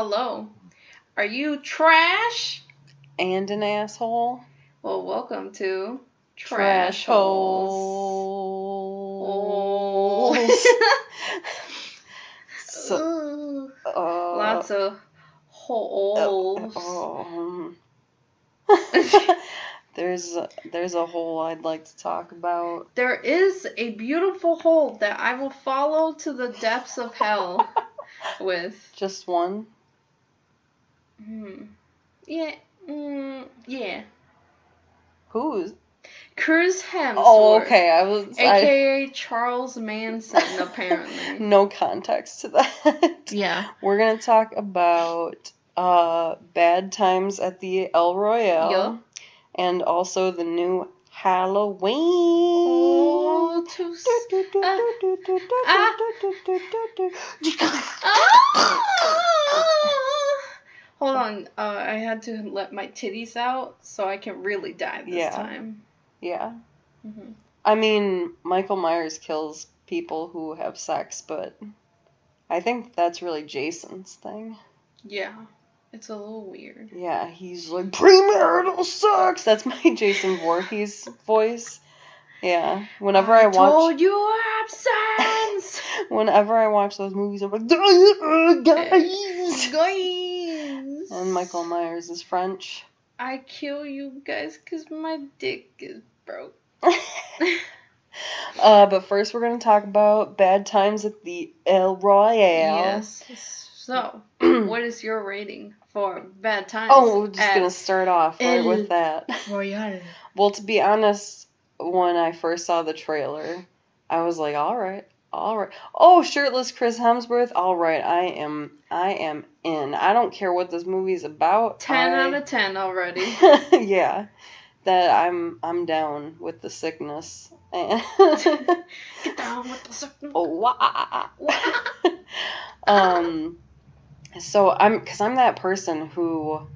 Hello. Are you trash? And an asshole. Well, welcome to Trash holes. So, lots of holes. There's a hole I'd like to talk about. There is a beautiful hole that I will follow to the depths of hell with. Just one? Yeah. Yeah. Who's? Chris Hemsworth. Oh, okay. AKA Charles Manson, apparently. No context to that. Yeah. We're gonna talk about Bad Times at the El Royale. Yup. And also the new Halloween. Oh, Hold on. I had to let my titties out so I can really die this time. Yeah. Mm-hmm. I mean, Michael Myers kills people who have sex, but I think that's really Jason's thing. Yeah. It's a little weird. Yeah, he's like, premarital sex! That's my Jason Voorhees voice. Yeah. Whenever I watch... told you absence! Whenever I watch those movies, I'm like, guys! And Michael Myers is French. I kill you guys because my dick is broke. But first we're going to talk about Bad Times at the El Royale. Yes. So, what is your rating for Bad Times? Oh, we're just going to start off right with that. Royale. Well, to be honest, when I first saw the trailer, I was like, all right. Oh, shirtless Chris Hemsworth, all right, I am in. I don't care what this movie's about. 10 out of 10 already. Yeah. That I'm down with the sickness. Get down with the sickness. So I'm that person who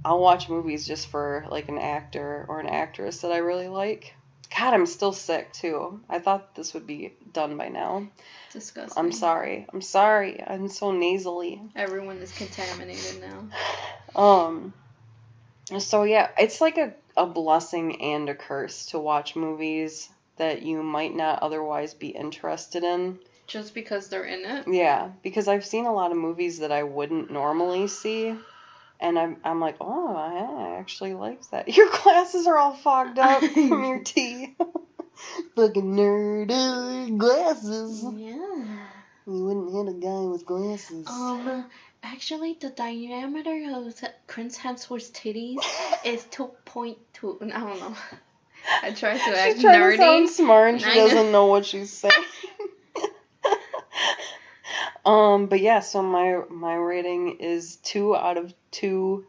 I'll watch movies just for like an actor or an actress that I really like. God, I'm still sick too. I thought this would be done by now. Disgusting. I'm sorry. I'm so nasally. Everyone is contaminated now. So yeah, it's like a blessing and a curse to watch movies that you might not otherwise be interested in. Just because they're in it? Yeah, because I've seen a lot of movies that I wouldn't normally see, and I'm like, oh, I actually like that. Your glasses are all fogged up from your tea. Fucking nerd glasses. Yeah. You wouldn't hit a guy with glasses. Actually, the diameter of Chris Hemsworth's titties is 2.2. I don't know. I tried to act she's trying nerdy. To sound smart and she doesn't know what she's saying. But yeah, so my rating is 2 out of 2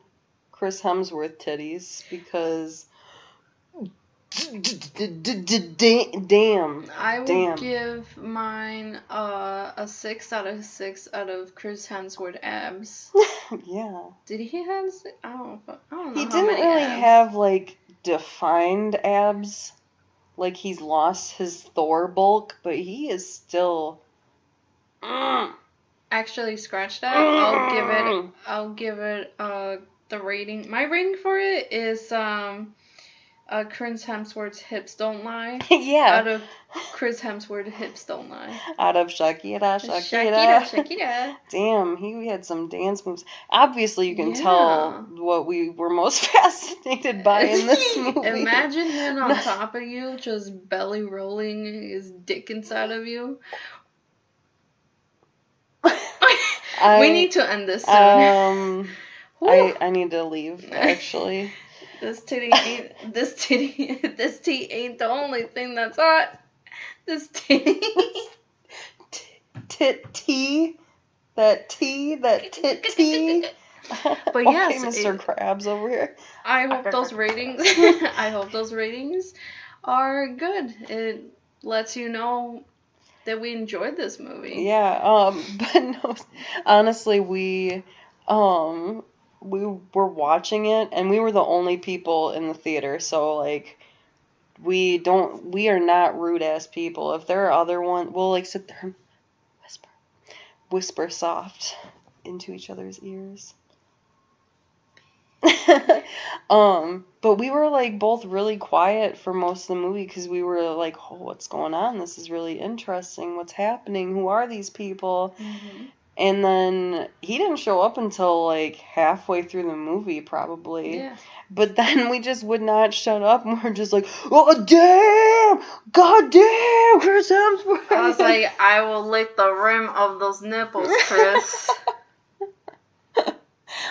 Chris Hemsworth titties because damn. I would give mine a 6 out of 6 out of Chris Hemsworth abs. Yeah. Did he have? I don't know. He how didn't many really abs. have like defined abs. Like he's lost his Thor bulk, but he is still. Actually, scratch that. I'll give it the rating. My rating for it is Chris Hemsworth's hips don't lie. Yeah. Out of Chris Hemsworth's hips don't lie. Out of Shakira. Damn, he had some dance moves. Obviously, you can tell what we were most fascinated by in this movie. Imagine him on top of you, just belly rolling his dick inside of you. We need to end this soon. I need to leave, actually. This tea ain't the only thing that's hot. This tea. Tea. But yes, okay, Mr. Krabs over here. I hope those ratings are good. It lets you know that we enjoyed this movie. Yeah, but no, honestly, we were watching it, and we were the only people in the theater, so, like, we are not rude-ass people. If there are other ones, we'll, like, sit there and whisper soft. into each other's ears. But we were like both really quiet for most of the movie because we were like, oh, what's going on? This is really interesting. What's happening? Who are these people? Mm-hmm. And then he didn't show up until like halfway through the movie, probably. Yeah. But then we just would not shut up, and we're just like, oh, damn! God damn, Chris Hemsworth! I was like, I will lick the rim of those nipples, Chris.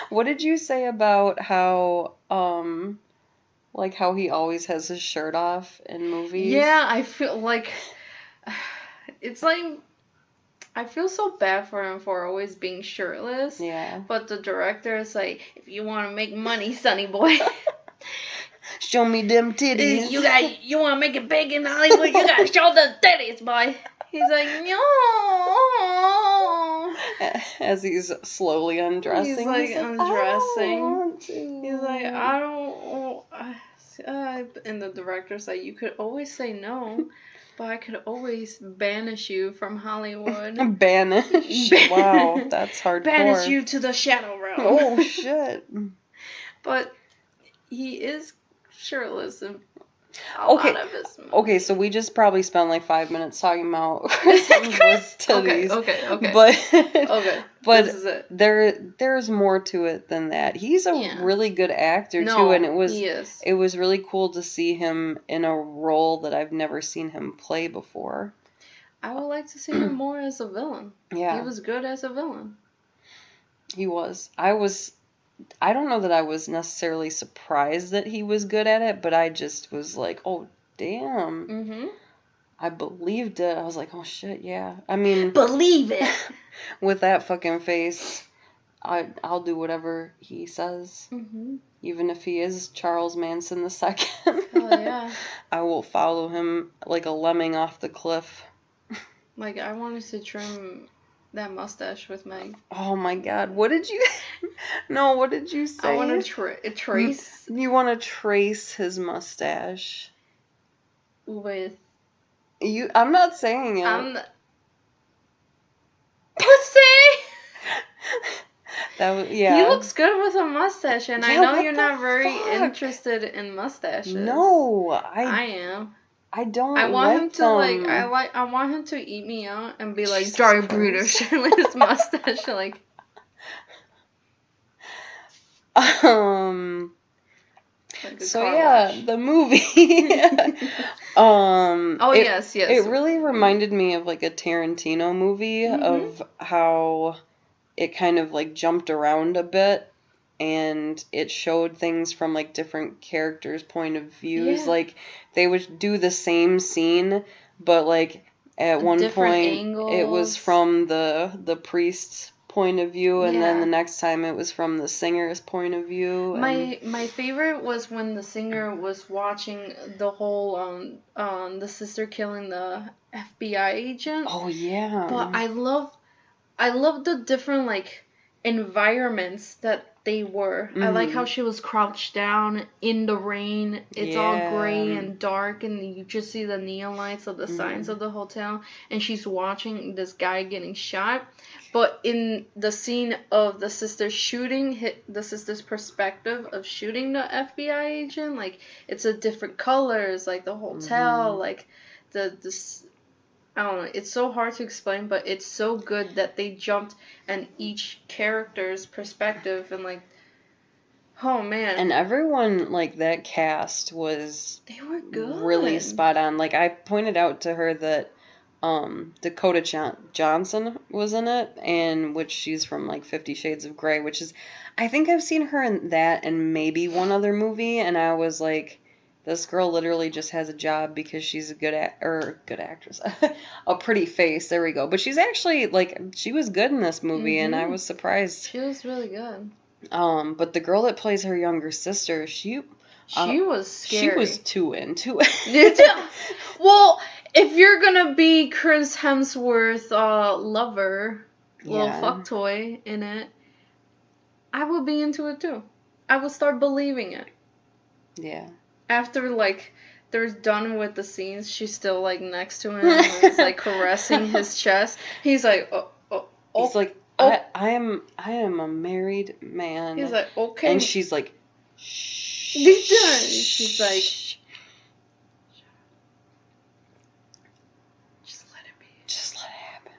What did you say about how, like how he always has his shirt off in movies? Yeah, I feel like, it's like, I feel so bad for him for always being shirtless. Yeah. But the director is like, if you want to make money, sonny boy, show me them titties. you want to make it big in Hollywood, you gotta show the titties, boy. He's like, no. As he's slowly undressing. He's like undressing. He's like, I don't. And the director's like, you could always say no, but I could always banish you from Hollywood. Banish? Wow, that's hardcore. Banish you to the shadow realm. Oh, shit. But he is shirtless in a lot of his movies. Okay, so we just probably spent like 5 minutes talking about Chris Hemsworth's titties. Okay. But, but this is it. There's more to it than that. He's a really good actor too, and it was really cool to see him in a role that I've never seen him play before. I would like to see him more as a villain. Yeah. He was good as a villain. He was. I don't know that I was necessarily surprised that he was good at it, but I just was like, oh, damn. Mm-hmm. I believed it. I was like, oh, shit, yeah. I mean... Believe it! With that fucking face, I'll do whatever he says. Mm-hmm. Even if he is Charles Manson II. Oh, yeah. I will follow him like a lemming off the cliff. Like, I wanted to trim that mustache with Meg. Oh my god, what did you... No, what did you say? I want to trace... You want to trace his mustache. With... I'm not saying it. Pussy! Yeah. He looks good with a mustache, and Yeah, I know what you're the not very fuck? interested in mustaches. No, I am. I don't. I want him to them. I want him to eat me out and be like Jesus Dark Christ. Brutish with his mustache, like. Like So car yeah, wash. the movie. Yes. It really reminded me of like a Tarantino movie of how it kind of like jumped around a bit. And it showed things from like different characters' point of views. Yeah. Like they would do the same scene, but like at one Different point angles. it was from the priest's point of view, and then Yeah. the next time it was from the singer's point of view. My favorite was when the singer was watching the whole the sister killing the FBI agent. Oh yeah. But I love the different like environments that they were. I like how she was crouched down in the rain. It's all gray and dark, and you just see the neon lights of the signs of the hotel, and she's watching this guy getting shot. But in the scene of the sister shooting, the sister's perspective of shooting the FBI agent, like it's a different colors, like the hotel, like this. I don't know. It's so hard to explain, but it's so good that they jumped and each character's perspective and like, oh man. And everyone like that cast was They were good. really spot on. Like I pointed out to her that Dakota Johnson was in it, and which she's from like 50 Shades of Grey, which is, I think I've seen her in that and maybe one other movie, and I was like, this girl literally just has a job because she's a good actress. A pretty face, there we go. But she's actually, like, she was good in this movie, and I was surprised. She was really good. But the girl that plays her younger sister, she was scary. She was too into it. Well, if you're gonna be Chris Hemsworth lover, little fuck toy in it, I would be into it too. I would start believing it. Yeah. After, like, they're done with the scenes, she's still, like, next to him and is, like, caressing his chest. He's like, oh. He's like, I am a married man. He's like, okay. And she's like, shh. She's like, just let it be. Just let it happen.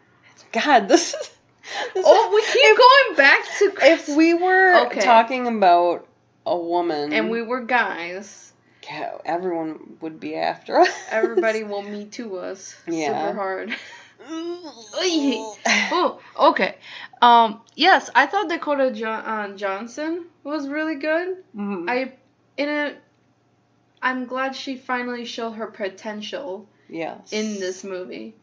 God, this is... we keep going back to Chris. If we were talking about a woman... And we were guys... everyone would be after us. Everybody will me too us. Yeah. Super hard. Oh, okay. Yes, I thought Dakota Johnson was really good. Mm-hmm. I'm glad she finally showed her potential. Yes. In this movie,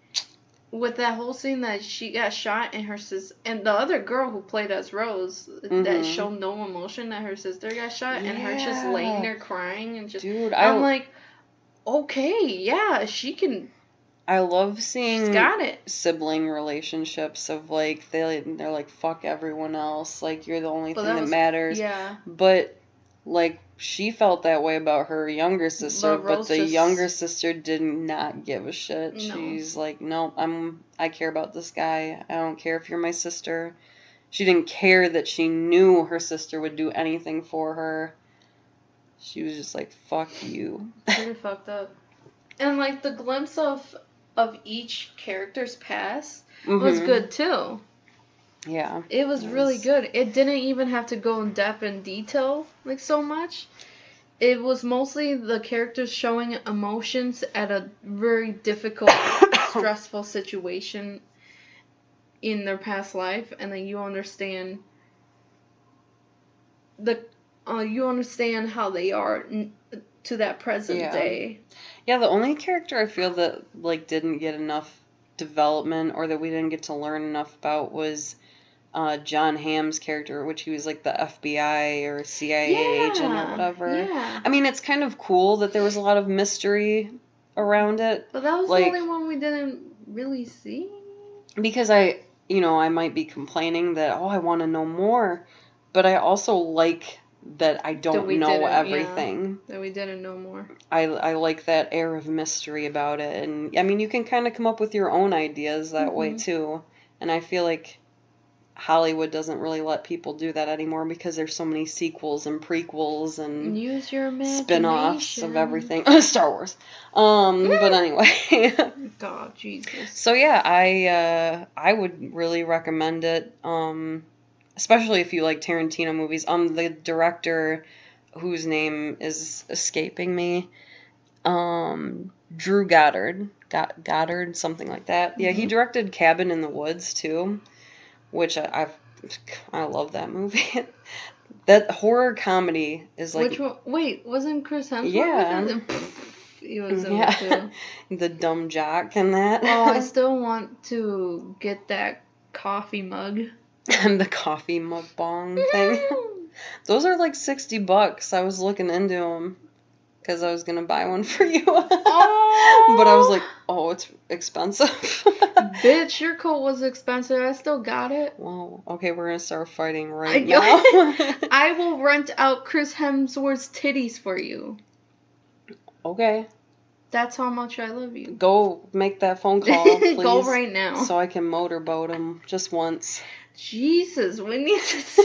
with that whole scene that she got shot and her sister and the other girl who played as Rose that showed no emotion that her sister got shot and her just laying there crying and just. Dude, I'm like, okay, yeah, she can. I love seeing she's got it. Sibling relationships of like they're like fuck everyone else, like you're the only thing that matters. Yeah. But like she felt that way about her younger sister, but the younger sister did not give a shit. No. She's like, no, I care about this guy. I don't care if you're my sister. She didn't care that she knew her sister would do anything for her. She was just like, fuck you. Pretty fucked up. And like the glimpse of each character's past was good too. Yeah. It was really good. It didn't even have to go in depth and detail like so much. It was mostly the characters showing emotions at a very difficult, stressful situation in their past life, and then you understand how they are to that present day. Yeah, the only character I feel that like didn't get enough development or that we didn't get to learn enough about was John Hamm's character, which he was like the FBI or CIA agent or whatever. Yeah. I mean, it's kind of cool that there was a lot of mystery around it. But that was like, the only one we didn't really see. Because I might be complaining that, I want to know more, but I also like that I don't know everything. Yeah, that we didn't know more. I like that air of mystery about it. And, I mean, you can kind of come up with your own ideas that way, too. And I feel like Hollywood doesn't really let people do that anymore because there's so many sequels and prequels and use your imagination. Spin-offs of everything. Star Wars. But anyway. God, Jesus. So yeah, I would really recommend it. Especially if you like Tarantino movies. The director, whose name is escaping me, Drew Goddard, something like that. Yeah, he directed Cabin in the Woods too, which I love that movie. That horror comedy is like. Which one? Wait, wasn't Chris Hemsworth? Yeah. He was in it too. The dumb jock in that. Oh, I still want to get that coffee mug. And the coffee mukbang thing. Those are like $60. I was looking into them because I was gonna buy one for you. Oh. But I was like, it's expensive. Bitch, your coat was expensive. I still got it. Well, okay, we're gonna start fighting right now. I will rent out Chris Hemsworth's titties for you. Okay. That's how much I love you. Go make that phone call, please. Go right now. So I can motorboat him just once. Jesus, we need to...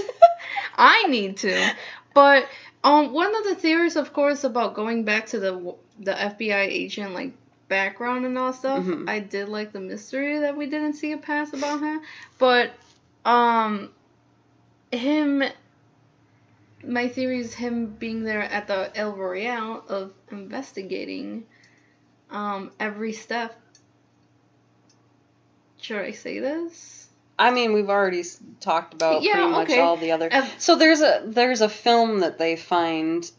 I need to. But one of the theories, of course, about going back to the FBI agent, like, background and all stuff, I did like the mystery that we didn't see a past about him. But, my theory is him being there at the Royale of investigating every step. Should I say this? I mean, we've already talked about pretty much all the other. So there's a film that they find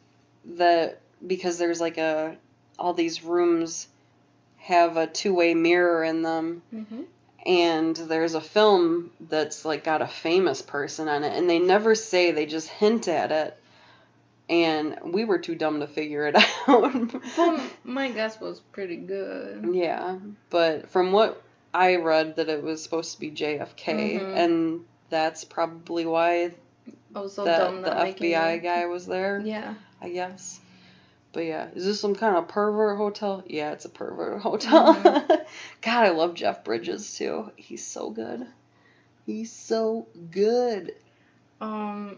that because there's like all these rooms have a two-way mirror in them, and there's a film that's like got a famous person on it, and they never say, they just hint at it. And we were too dumb to figure it out. Well, my guess was pretty good. Yeah, but from what I read, that it was supposed to be JFK, and that's probably why the FBI guy was there. Yeah, I guess. But yeah, is this some kind of pervert hotel? Yeah, it's a pervert hotel. God, I love Jeff Bridges too. He's so good. He's so good. I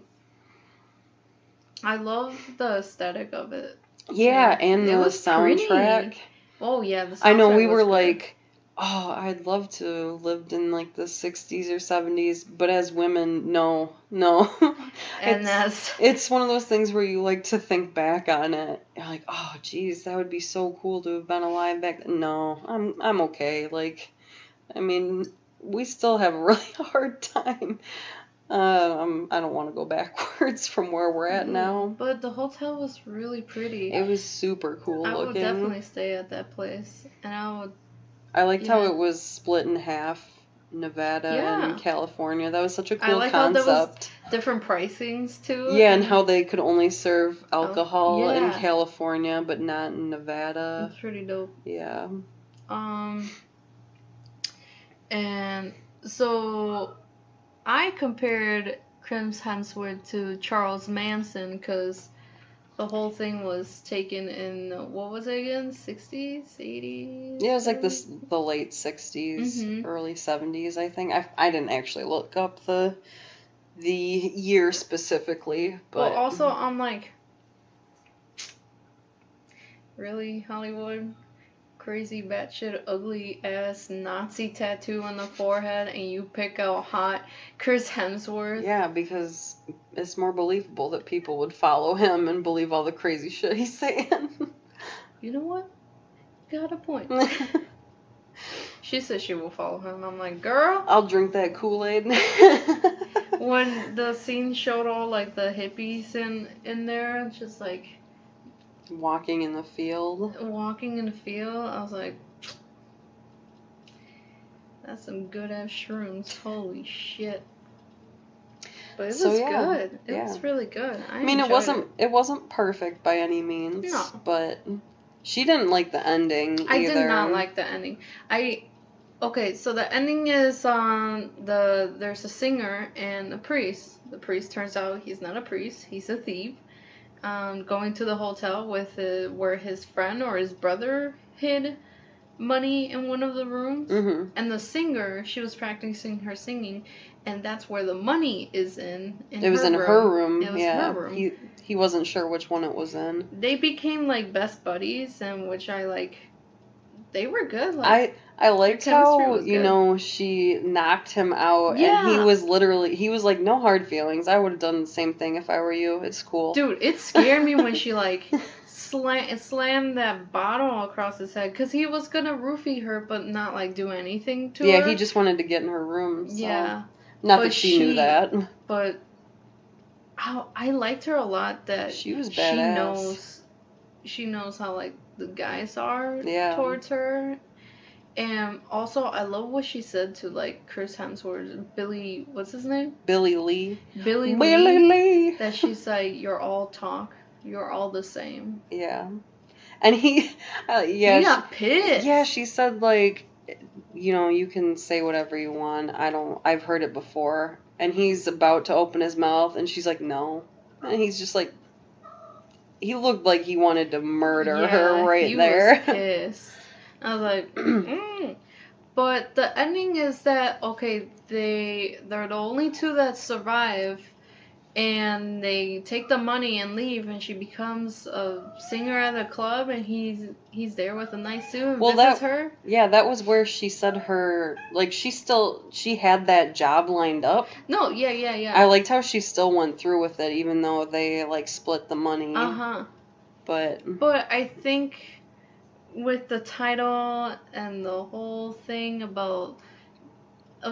love the aesthetic of it. Yeah, and the soundtrack. Pretty. Oh yeah, the soundtrack. I know we were good. like, oh, I'd love to have lived in like the 60s or 70s, but as women, no. And it's one of those things where you like to think back on it. You're like, oh, geez, that would be so cool to have been alive back then. No, I'm okay. Like, I mean, we still have a really hard time. I don't want to go backwards from where we're at now. But the hotel was really pretty. It was super cool looking. I would definitely stay at that place, and I liked how it was split in half, Nevada and California. That was such a cool concept. How there was different pricings too. Yeah, and how they could only serve alcohol in California, but not in Nevada. That's pretty dope. Yeah. And so I compared Chris Hemsworth to Charles Manson because the whole thing was taken in, what was it again? 60s? 80s? Yeah, it was like the late 60s, early 70s, I think. I didn't actually look up the year specifically, but... Well, also, I'm like, really, Hollywood? Crazy batshit ugly ass Nazi tattoo on the forehead, and you pick out hot Chris Hemsworth. Yeah, because it's more believable that people would follow him and believe all the crazy shit he's saying. You know what? Got a point. She says she will follow him. I'm like, girl, I'll drink that Kool-Aid. When the scene showed all like the hippies in there, just like walking in the field, I was like, that's some good ass shrooms. Holy shit. But it was good. It was really good. I mean, it wasn't perfect by any means. No. But she didn't like the ending either. I did not like the ending. Okay, so the ending is there's a singer and a priest. The priest turns out he's not a priest, he's a thief. Going to the hotel with where his friend or his brother hid money in one of the rooms. Mm-hmm. And the singer, she was practicing her singing, and that's where the money is in it was in her room. It was her room. He wasn't sure which one it was in. They became like best buddies, and which I like. They were good. Like, I liked how, she knocked him out, and he was like, no hard feelings. I would have done the same thing if I were you. It's cool. Dude, it scared me when she, like, slammed that bottle across his head, because he was gonna roofie her, but not, like, do anything to her. Yeah, he just wanted to get in her room, so. Yeah. Not that she knew that. But I liked her a lot that she was badass. She knows how, like, the guys are towards her. And also, I love what she said to, like, Chris Hemsworth, Billy, what's his name? Billy Lee. Billy Lee. That she's like, you're all talk. You're all the same. Yeah. And he got pissed. Yeah, she said, like, you can say whatever you want. I've heard it before. And he's about to open his mouth, and she's like, no. And he's just like, he looked like he wanted to murder her right there. He was pissed. I was like, But the ending is that, okay, they're the only two that survive, and they take the money and leave, and she becomes a singer at a club, and he's there with a nice suit and visits her. Yeah, that was where she said her, like, she had that job lined up. No, yeah. I liked how she still went through with it, even though they, like, split the money. Uh-huh. But I think with the title and the whole thing about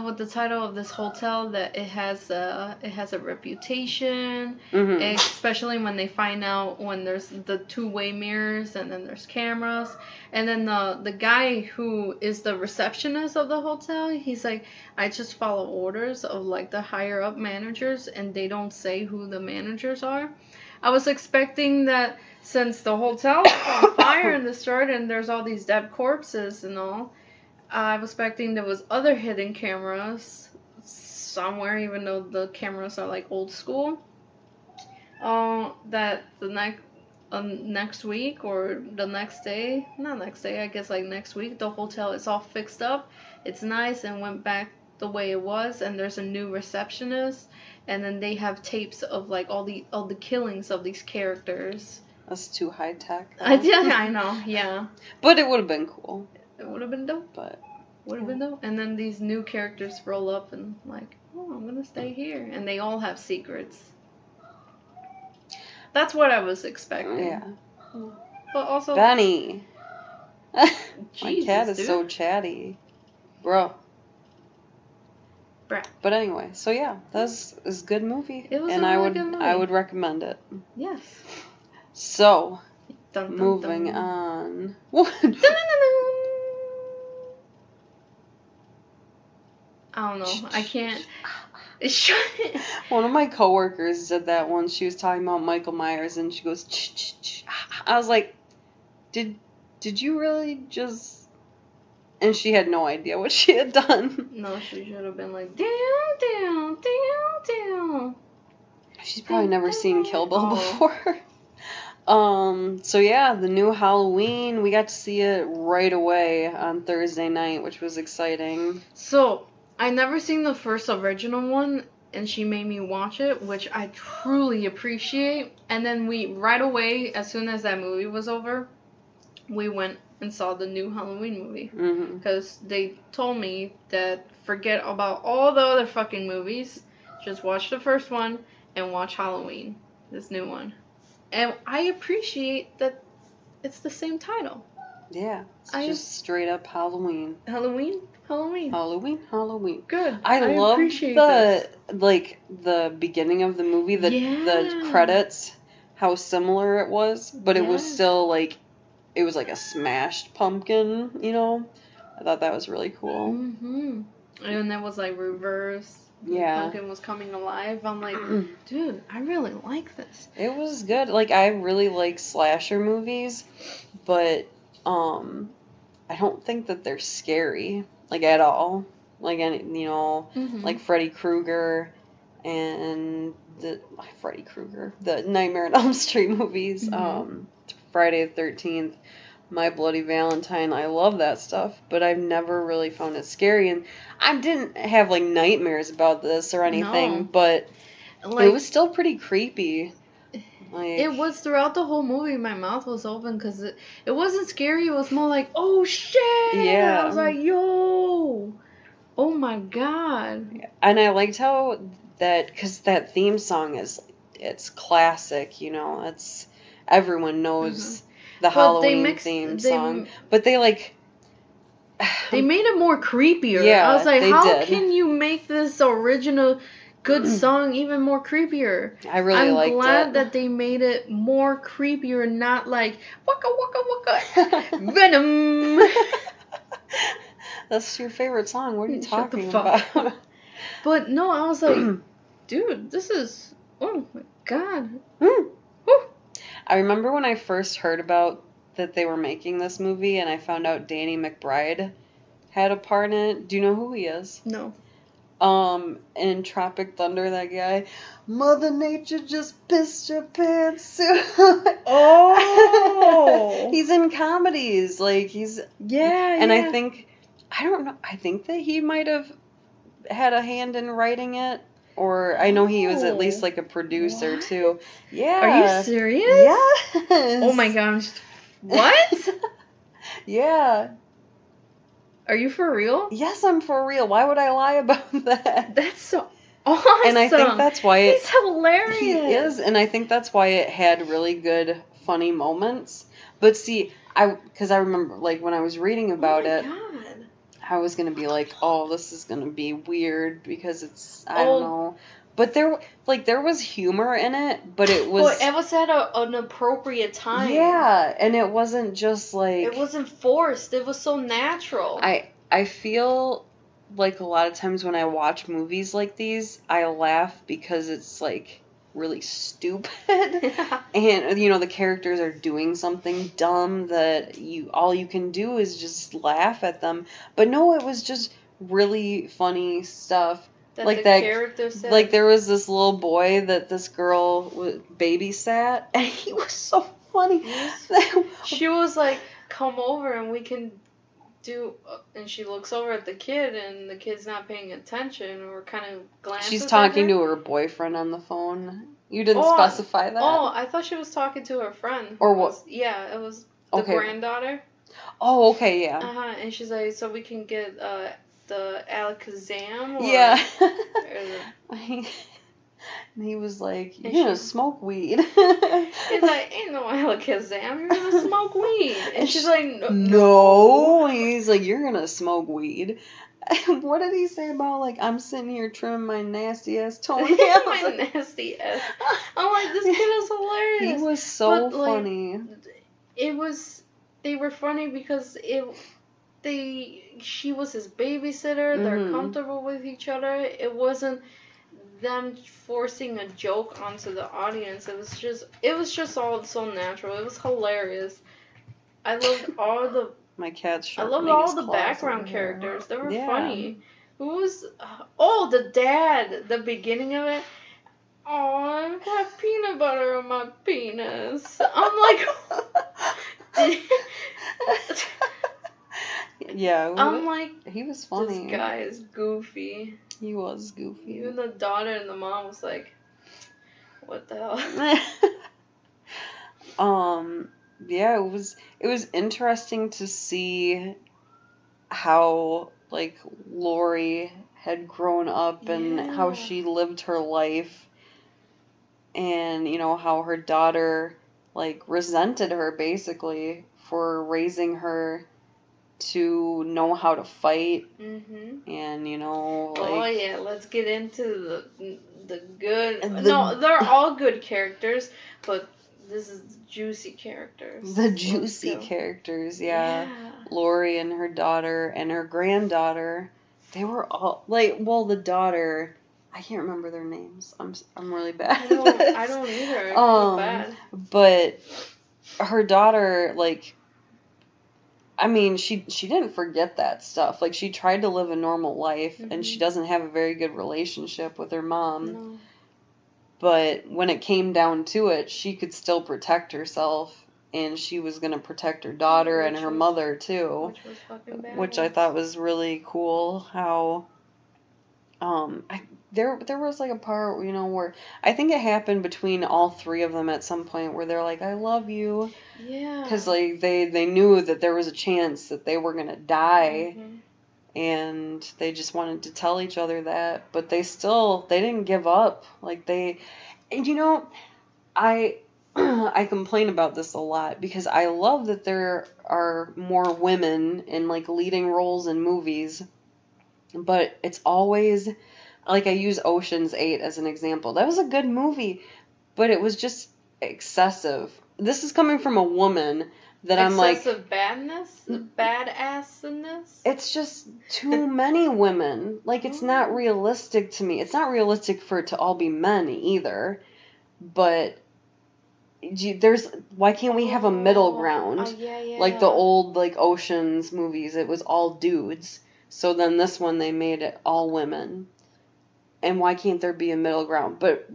with the title of this hotel, that it has a reputation, especially when they find out when there's the two-way mirrors and then there's cameras, and then the guy who is the receptionist of the hotel, he's like, I just follow orders of like the higher up managers, and they don't say who the managers are. I was expecting that since the hotel is on fire and destroyed and there's all these dead corpses and all, I was expecting there was other hidden cameras somewhere, even though the cameras are like old school. That the next week or the next day, not next day, I guess like next week, the hotel is all fixed up. It's nice and went back the way it was, and there's a new receptionist, and then they have tapes of like all the killings of these characters. That's too high tech. I know, yeah. But it would have been cool. It would have been dope. But would have been dope. And then these new characters roll up and like, oh, I'm gonna stay here, and they all have secrets. That's what I was expecting. Yeah. But also Benny. My Jesus, cat is dude. so chatty. Bro. Bruh. But anyway, so yeah, this is a good movie. It was and a I really would good movie. I would recommend it. Yes. So Dun, dun, moving dun. on. I don't know. I can't. One of my coworkers did that once. She was talking about Michael Myers, and she goes, ch. I was like, did you really just? And she had no idea what she had done. No, she should have been like, down. She's probably never seen Kill Bill before. So yeah, the new Halloween, we got to see it right away on Thursday night, which was exciting. So, I never seen the first original one, and she made me watch it, which I truly appreciate. And then right away, as soon as that movie was over, we went and saw the new Halloween movie. Because they told me that forget about all the other fucking movies, just watch the first one and watch Halloween, this new one. And I appreciate that it's the same title. Yeah, it's just straight up Halloween. Halloween. Good. I love the beginning of the movie, the credits, how similar it was, but it was still like, it was like a smashed pumpkin, you know? I thought that was really cool. Mm-hmm. And that was like reverse. Yeah. The pumpkin was coming alive. I'm like, dude, I really like this. It was good. Like, I really like slasher movies, but I don't think that they're scary, like, at all. Like, like Freddy Krueger and the Nightmare on Elm Street movies, Friday the 13th, My Bloody Valentine. I love that stuff, but I've never really found it scary, and I didn't have like nightmares about this or anything, but it was still pretty creepy. Like, it was throughout the whole movie. My mouth was open because it wasn't scary. It was more like, oh shit! Yeah. I was like, yo, oh my god. And I liked how because that theme song it's classic. You know, everyone knows the Halloween theme song, but they made it more creepier. Yeah, I was like, how can you make this original good song even more creepier? I really liked it. I'm glad that they made it more creepier, not like waka waka waka venom. That's your favorite song. What are you talking about? But no, I was like, dude, this is, oh my god. I remember when I first heard about that they were making this movie, and I found out Danny McBride had a part in it. Do you know who he is? No. In Tropic Thunder, that guy, Mother Nature just pissed your pants. Oh! He's in comedies, like and I think that he might have had a hand in writing it, or I know he was at least like a producer too. Yeah. Are you serious? Yes. Oh my gosh. What? Yeah. Are you for real? Yes, I'm for real. Why would I lie about that? That's so awesome. And I think that's why he's hilarious. He is, and I think that's why it had really good, funny moments. But see, because I remember, like, when I was reading about it, God. I was gonna be like, oh, this is gonna be weird because it's, I don't know. But there was humor in it, but it was... But it was at an appropriate time. Yeah, and it wasn't just like... It wasn't forced. It was so natural. I feel like a lot of times when I watch movies like these, I laugh because it's, like, really stupid. And, the characters are doing something dumb that all you can do is just laugh at them. But no, it was just really funny stuff. Character said. Like, there was this little boy that this girl babysat, and he was so funny. She was like, come over and we can and she looks over at the kid, and the kid's not paying attention, or kind of glances She's at talking her. to her boyfriend on the phone. You didn't specify that? Oh, I thought she was talking to her friend. Or what? Yeah, it was the granddaughter. Oh, okay, yeah. And she's like, so we can get the Alakazam? Yeah. He was like, you're gonna smoke weed. He's like, ain't no Alakazam, you're gonna smoke weed. And she's like, no. He's like, you're gonna smoke weed. What did he say about, like, I'm sitting here trimming my nasty ass toenails? My nasty ass. I'm like, this kid is hilarious. He was so funny. They were funny because she was his babysitter. They're comfortable with each other. It wasn't them forcing a joke onto the audience. It was just all so natural. It was hilarious. I loved all the my cat's I loved all the background characters. They were funny. Who was the dad, the beginning of it. Oh, I've got peanut butter on my penis. I'm like yeah. I'm like, he was funny. This guy is goofy. He was goofy. Even the daughter and the mom was like, what the hell? Yeah, it was interesting to see how, like, Lori had grown up and how she lived her life, and, you know, how her daughter, like, resented her basically for raising her to know how to fight. And, you know, like, oh yeah, let's get into the good. No, they're all good characters, but this is juicy characters. The juicy characters, yeah. Lori and her daughter and her granddaughter, they were all, like, well, the daughter, I can't remember their names. I'm really bad. I don't either. I'm bad. But her daughter, like, I mean, she didn't forget that stuff. Like, she tried to live a normal life, and she doesn't have a very good relationship with her mom. No. But when it came down to it, she could still protect herself, and she was going to protect her daughter and her mother, too. Which was fucking bad. Which I thought was really cool, how, there was, like, a part, you know, where, I think it happened between all three of them at some point, where they're like, I love you. Yeah. Because, like, they knew that there was a chance that they were going to die. And they just wanted to tell each other that, but they didn't give up. Like, and you know, I complain about this a lot because I love that there are more women in, like, leading roles in movies, but it's always, like, I use Ocean's 8 as an example. That was a good movie, but it was just excessive. This is coming from a woman that I'm like... Excessive badness? Badassness? It's just too many women. Like, it's not realistic to me. It's not realistic for it to all be men either. But why can't we have a middle ground? Yeah. Like the old, like, Ocean's movies, it was all dudes. So then this one, they made it all women. And why can't there be a middle ground? But,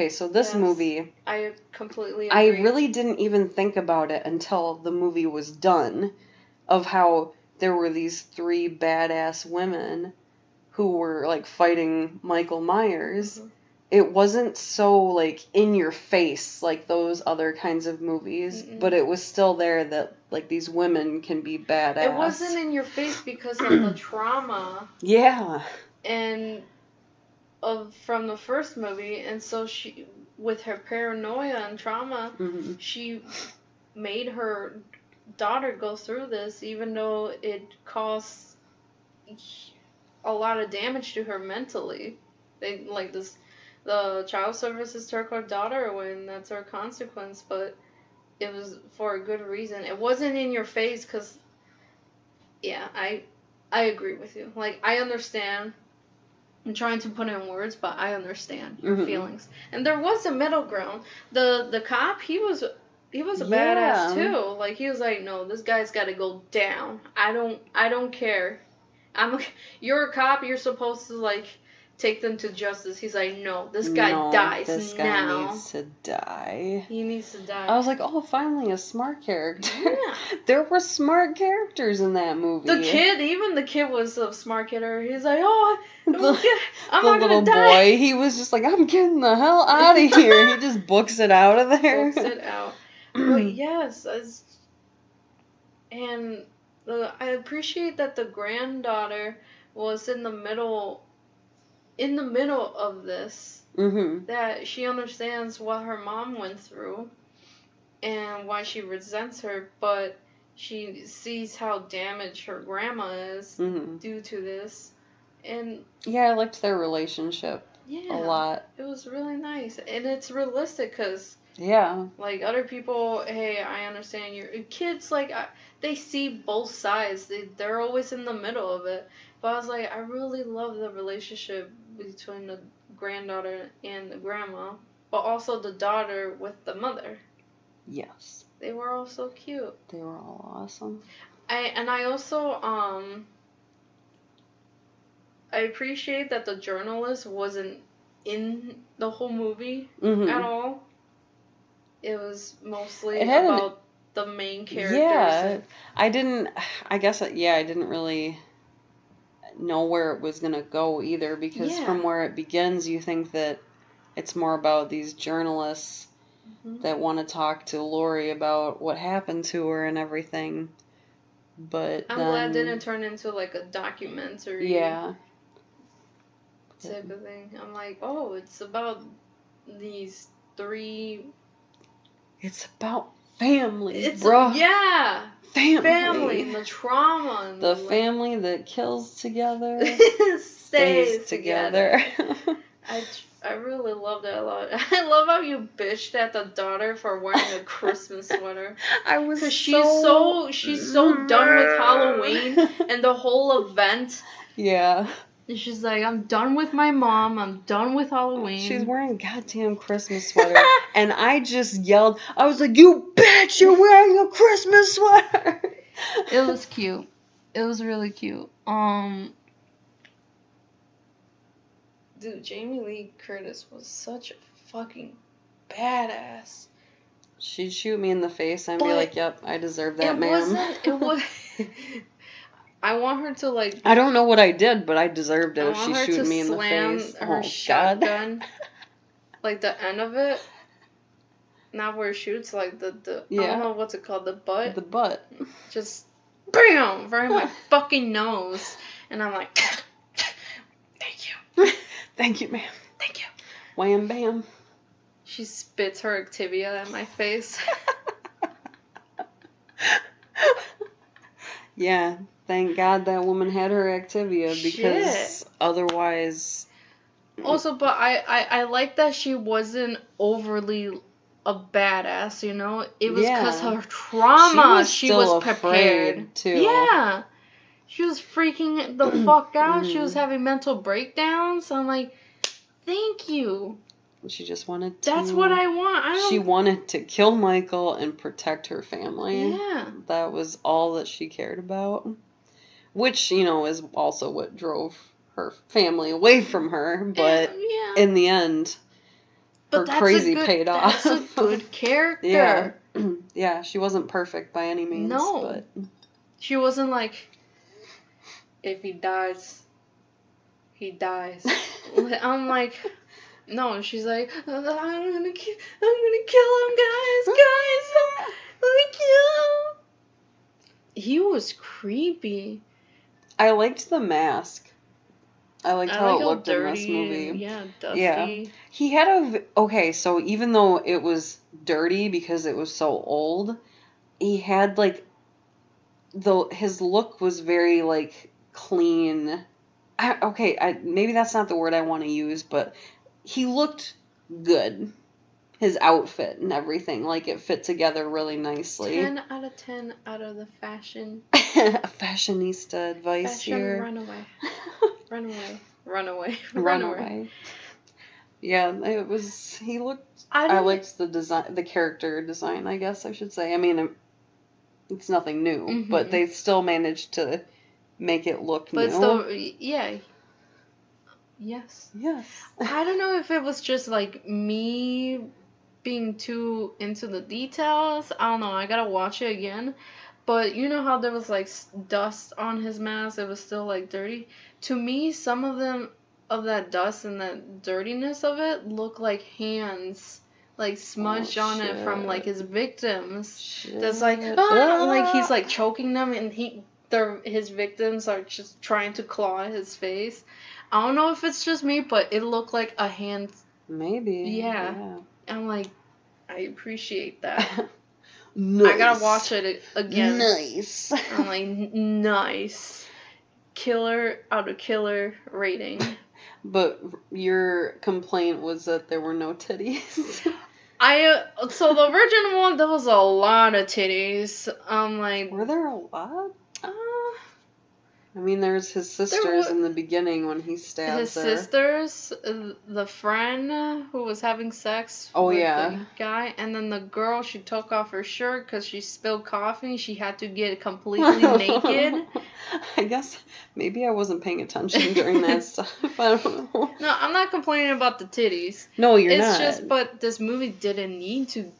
so this movie... I completely agree. I really didn't even think about it until the movie was done, of how there were these three badass women who were, like, fighting Michael Myers. It wasn't so, like, in your face like those other kinds of movies, but it was still there that, like, these women can be badass. It wasn't in your face because of the trauma. Yeah. And... from the first movie, and so she, with her paranoia and trauma, she made her daughter go through this, even though it caused a lot of damage to her mentally. The child services took her daughter away, and that's her consequence, but it was for a good reason. It wasn't in your face, because, yeah, I agree with you. Like, I understand. I'm trying to put it in words, but I understand your feelings. And there was a middle ground. The cop, he was a badass too. Like, he was like, no, this guy's got to go down. I don't care. You're a cop. You're supposed to, like, take them to justice. He's like, no, this guy dies now. This guy needs to die. He needs to die. I was like, oh, finally a smart character. Yeah. There were smart characters in that movie. Even the kid was a smart kidder. He's like, oh, I'm the not little gonna die. boy, he was just like, I'm getting the hell out of here. He just books it out of there. Books it out. But yes, and I appreciate that the granddaughter was in the middle of this. Mm-hmm. That she understands what her mom went through and why she resents her, but she sees how damaged her grandma is due to this. And yeah, I liked their relationship a lot. It was really nice. And it's realistic because like other people, hey, I understand your kids, like they see both sides. They're always in the middle of it. But I was like, I really love the relationship between the granddaughter and the grandma, but also the daughter with the mother. Yes. They were all so cute. They were all awesome. I also I appreciate that the journalist wasn't in the whole movie at all. It was mostly about the main characters. Yeah, I didn't really know where it was going to go either, because from where it begins, you think that it's more about these journalists that want to talk to Lori about what happened to her and everything. But I'm glad it didn't turn into like a documentary type of thing. I'm like, oh, it's about these three. It's about family, bro. Yeah. Family, the trauma. And the family that kills together stays together. I really love that a lot. I love how you bitched at the daughter for wearing a Christmas sweater. I was she's so done with Halloween and the whole event. Yeah. And she's like, I'm done with my mom. I'm done with Halloween. She's wearing a goddamn Christmas sweater. And I just yelled. I was like, you bitch, you're wearing a Christmas sweater. It was cute. It was really cute. Dude, Jamie Lee Curtis was such a fucking badass. She'd shoot me in the face and be like, yep, I deserve that, ma'am. It was... I want her to, like... I don't know what I did, but I deserved it if she shooted me in the face. Her shotgun. Like, the end of it. Not where it shoots, like, the I don't know what's it called, the butt. The butt. Just, BAM! Right in my fucking nose. And I'm like, thank you. Thank you, ma'am. Thank you. Wham, bam. She spits her Activia at my face. Yeah, thank God that woman had her Activia, because otherwise... Also, but I like that she wasn't overly a badass, you know? It was because her trauma, she was prepared. Too. Yeah. She was freaking the fuck out. She was having mental breakdowns. I'm like, thank you. She just wanted to... That's what I want. She wanted to kill Michael and protect her family. Yeah. That was all that she cared about. Which, you know, is also what drove her family away from her. But in the end, her crazy paid off. That's a good character. Yeah. Yeah, she wasn't perfect by any means. No. But she wasn't like, if he dies, he dies. I'm like... No, she's like, I'm gonna kill him, guys, I'm gonna kill him. He was creepy. I liked the mask. I liked how it looked in this movie. Yeah, dusty. Yeah. He had so even though it was dirty because it was so old, he had, like, his look was very, like, clean. Maybe that's not the word I want to use, but... He looked good. His outfit and everything. Like, it fit together really nicely. 10 out of 10 out of the fashion. Fashionista advice here. Run away. Yeah, it was... He looked... I liked the design, the character design, I guess I should say. I mean, it's nothing new. But they still managed to make it look new. But still, yeah... Yes. Yes. I don't know if it was just like me being too into the details. I don't know. I gotta watch it again. But you know how there was like dust on his mask? It was still like dirty. To me, some of them, of that dust and that dirtiness of it, look like hands, like smudged on it from like his victims. Shit. That's like, like he's like choking them, and his victims are just trying to claw his face. I don't know if it's just me, but it looked like a hand. Maybe. Yeah. I'm like, I appreciate that. Nice. I gotta watch it again. Nice. I'm like, nice. Killer out of killer rating. But your complaint was that there were no titties. So the original one, there was a lot of titties. I'm like, were there a lot? I mean, there's his sisters in the beginning when he stabs her. His sisters, the friend who was having sex with the guy, and then the girl, she took off her shirt because she spilled coffee. She had to get completely naked. I guess maybe I wasn't paying attention during that stuff. I don't know. No, I'm not complaining about the titties. No, you're not. It's just, but this movie didn't need to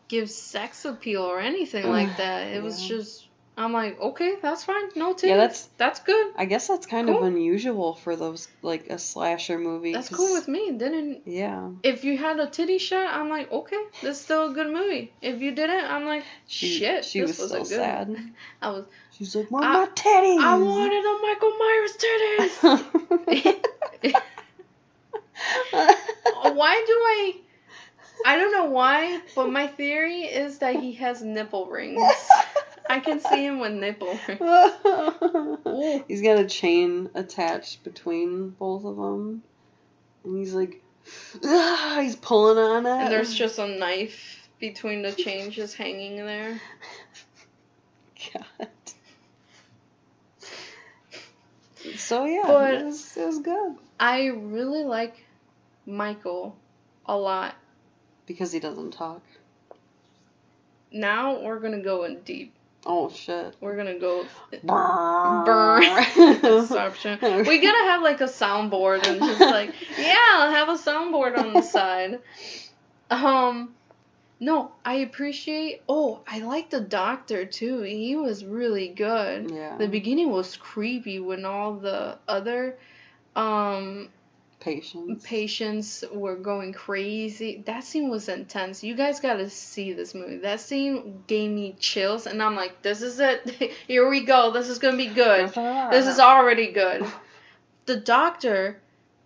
give sex appeal or anything like that. It was just... I'm like, okay, that's fine. No titties. Yeah, that's good. I guess that's kind of unusual for those, like, a slasher movie. That's cool with me. If you had a titty shot, I'm like, okay, this is still a good movie. If you didn't, I'm like, shit. She was so sad. She's like, where are my titties? I wanted a Michael Myers titties. Why do I don't know why, but my theory is that he has nipple rings. I can see him with nipple rings. He's got a chain attached between both of them. And he's like, he's pulling on it. And there's just a knife between the chain just hanging there. God. So yeah, but it was good. I really like Michael a lot. Because he doesn't talk. Now we're going to go in deep. Oh, shit. We're gonna go... Burn. Stop shit. We gotta have, like, a soundboard and just, like... Yeah, I'll have a soundboard on the side. No, I appreciate... Oh, I like the doctor, too. He was really good. Yeah. The beginning was creepy when all the other... Patients were going crazy. That scene was intense. You guys gotta see this movie. That scene gave me chills, and I'm like, this is it. Here we go. This is gonna be good. This is already good. The doctor,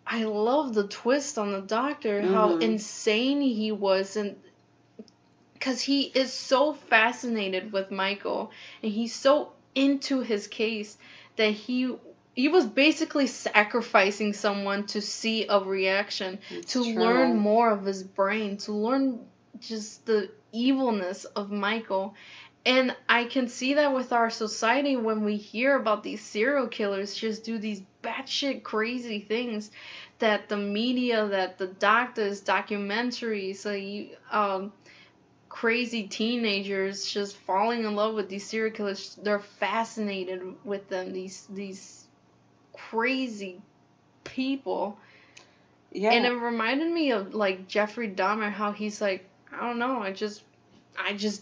I love the twist on the doctor, how insane he was, and because he is so fascinated with Michael, and he's so into his case that he was basically sacrificing someone to see a reaction, learn more of his brain, to learn just the evilness of Michael. And I can see that with our society when we hear about these serial killers just do these batshit crazy things, that the media, that the doctors, documentaries, crazy teenagers just falling in love with these serial killers. They're fascinated with them, these crazy people. Yeah. And it reminded me of like Jeffrey Dahmer, how he's like, I don't know, I just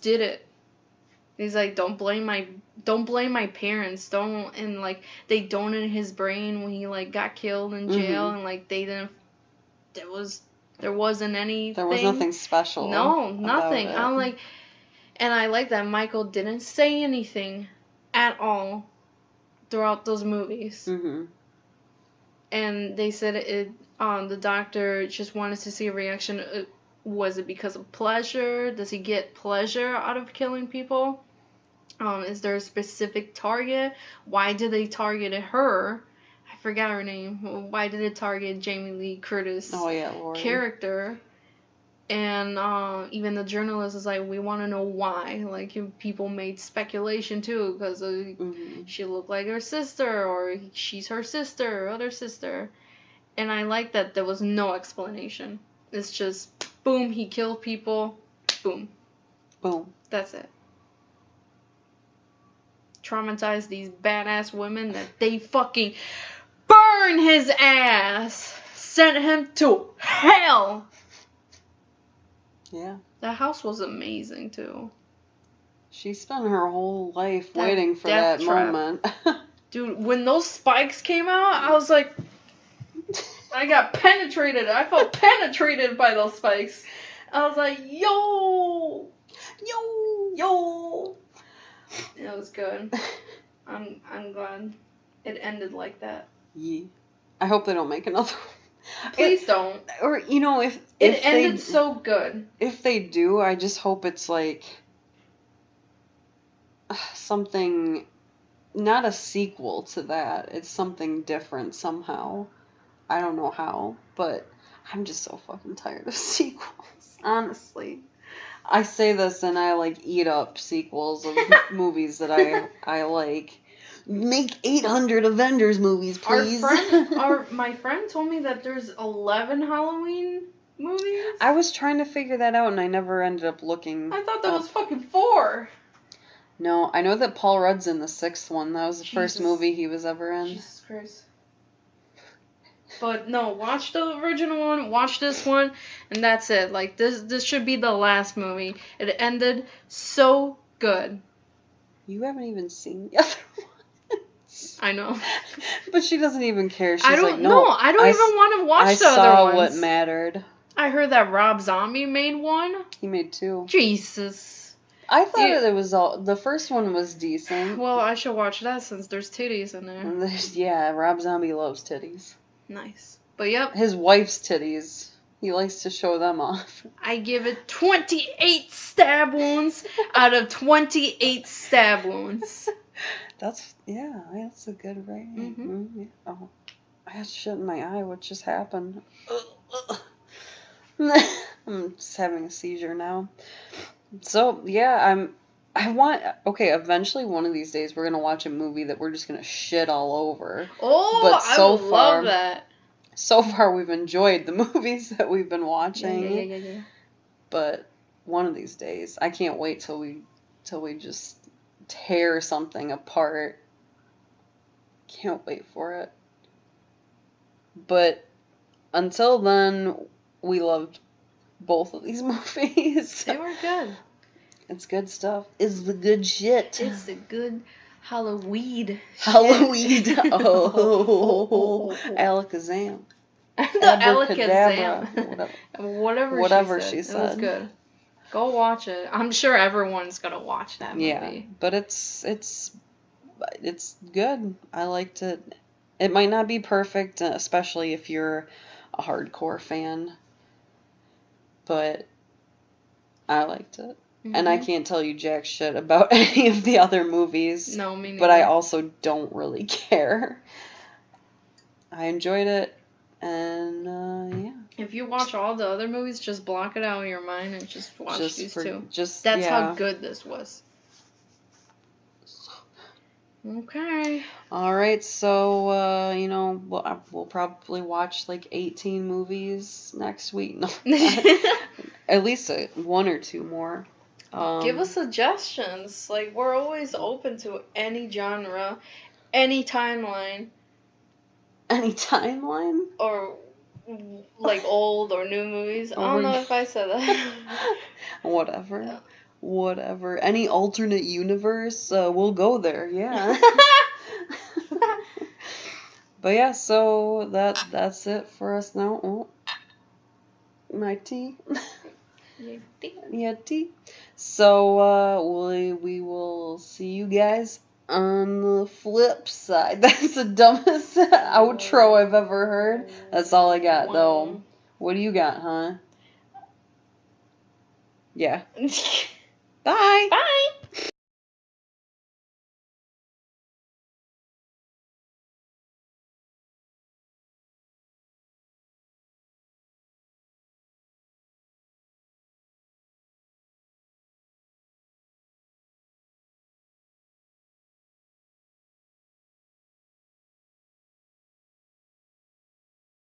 did it. He's like, don't blame my parents, and like they don't in his brain when he like got killed in jail, and like they didn't, there wasn't anything. There was nothing special. No, nothing. I'm like, and I like that Michael didn't say anything at all throughout those movies. And they said the doctor just wanted to see a reaction. Was it because of pleasure? Does he get pleasure out of killing people? Is there a specific target? Why did they target her? I forgot her name. Why did it target Jamie Lee Curtis' character? And even the journalist is like, we want to know why. Like, people made speculation too, because she looked like her sister, or she's her sister, or other sister. And I like that there was no explanation. It's just, boom, he killed people, boom. Boom. That's it. Traumatize these badass women that they fucking burn his ass. sent him to hell. Yeah. That house was amazing too. She spent her whole life That waiting for death that trap. moment. Dude, when those spikes came out, I was like, I got penetrated. I felt penetrated by those spikes. I was like, yo. It was good. I'm glad it ended like that. Yeah. I hope they don't make another one. Please don't. Or, you know, if it ended so good. If they do, I just hope it's like something, not a sequel to that. It's something different somehow. I don't know how, but I'm just so fucking tired of sequels, honestly. I say this and I like eat up sequels of movies that I like. Make 800 Avengers movies, please. My friend told me that there's 11 Halloween movies. I was trying to figure that out and I never ended up looking. I thought that was fucking 4. No, I know that Paul Rudd's in the 6th one. That was the first movie he was ever in. Jesus Christ. But no, watch the original one, watch this one, and that's it. Like, this should be the last movie. It ended so good. You haven't even seen the other ones. I know. But she doesn't even care. She's I don't like, no, I don't even want to watch the other ones. I saw what mattered. I heard that Rob Zombie made one. He made 2. Jesus. I thought it was the first one was decent. Well, I should watch that since there's titties in there. Yeah, Rob Zombie loves titties. Nice. But yep. His wife's titties. He likes to show them off. I give it 28 stab wounds out of 28 stab wounds. That's a good rating. Mm-hmm. Yeah. Oh, I had shit in my eye. What just happened? I'm just having a seizure now. So yeah, eventually one of these days we're gonna watch a movie that we're just gonna shit all over. Oh, but I would love that. So far we've enjoyed the movies that we've been watching. Yeah. But one of these days, I can't wait till we just tear something apart. Can't wait for it. But until then, we loved both of these movies. They were good. It's good stuff. It's the good shit. It's the good Halloween. Halloween. Oh, Alakazam. The Alakazam. Whatever she said. It was good. Go watch it. I'm sure everyone's gonna watch that movie. Yeah, but it's good. I liked it. It might not be perfect, especially if you're a hardcore fan, but I liked it. Mm-hmm. And I can't tell you jack shit about any of the other movies. No, me neither. But I also don't really care. I enjoyed it, and yeah. If you watch all the other movies, just block it out of your mind and just watch these two. That's how good this was. Okay. All right, so we'll probably watch like 18 movies next week. No, at least 1 or 2 more. Give us suggestions. Like, we're always open to any genre, any timeline. Any timeline? Or like old or new movies. I don't know if I said that. Whatever. Yeah. Whatever. Any alternate universe, we'll go there. Yeah. But yeah, so that's it for us now. Oh, my tea. Yeah, tea. So we will see you guys on the flip side. That's the dumbest outro I've ever heard. That's all I got, though. What do you got, huh? Yeah. Bye. Bye.